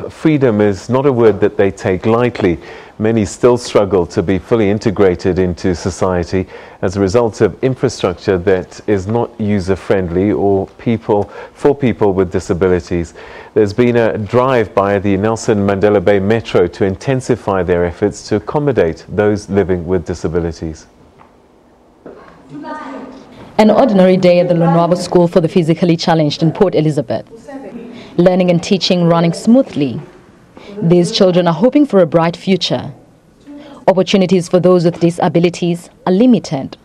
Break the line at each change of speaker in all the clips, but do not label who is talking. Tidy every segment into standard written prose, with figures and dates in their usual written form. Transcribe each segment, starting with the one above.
Freedom is not a word that they take lightly. Many still struggle to be fully integrated into society as a result of infrastructure that is not user-friendly or for people with disabilities. There's been a drive by the Nelson Mandela Bay Metro to intensify their efforts to accommodate those living with disabilities.
An ordinary day at the Lonwabo School for the Physically Challenged in Port Elizabeth. Learning and teaching running smoothly. These children are hoping for a bright future. Opportunities for those with disabilities are limited.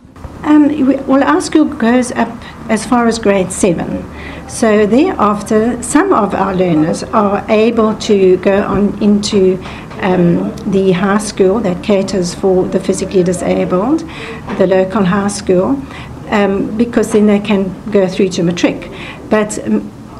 Well, our school goes up as far as grade 7. So thereafter, some of our learners are able to go on into the high school that caters for the physically disabled, the local high school, because then they can go through to matric. But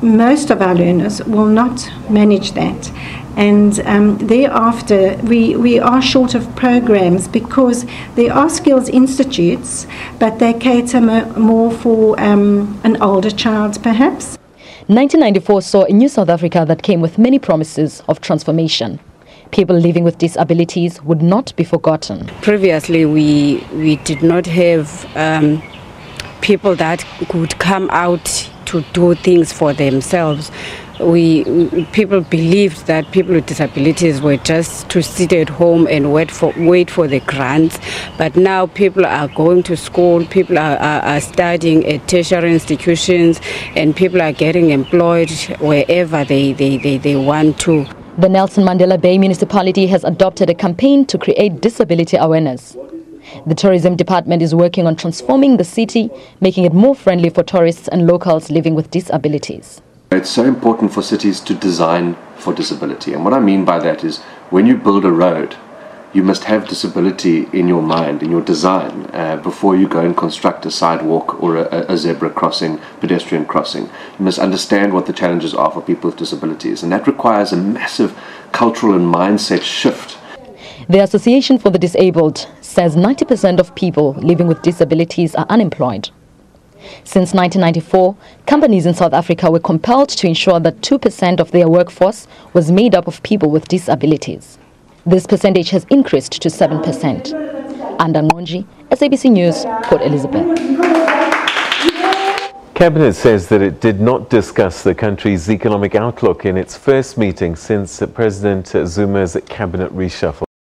most of our learners will not manage that, and thereafter we are short of programs because there are skills institutes, but they cater more for an older child perhaps.
1994 saw a new South Africa that came with many promises of transformation. People living with disabilities would not be forgotten.
Previously we did not have people that could come out to do things for themselves. People believed that people with disabilities were just to sit at home and wait for the grants. But now people are going to school, people are studying at tertiary institutions, and people are getting employed wherever they want to.
The Nelson Mandela Bay Municipality has adopted a campaign to create disability awareness. The tourism department is working on transforming the city, making it more friendly for tourists and locals living with disabilities.
It's so important for cities to design for disability. And what I mean by that is when you build a road, you must have disability in your mind, in your design, before you go and construct a sidewalk or a zebra crossing, pedestrian crossing. You must understand what the challenges are for people with disabilities. And that requires a massive cultural and mindset shift.
The Association for the Disabled says 90% of people living with disabilities are unemployed. Since 1994, companies in South Africa were compelled to ensure that 2% of their workforce was made up of people with disabilities. This percentage has increased to 7%. Anda Ngonji, SABC News, Port Elizabeth.
Cabinet says that it did not discuss the country's economic outlook in its first meeting since President Zuma's cabinet reshuffle.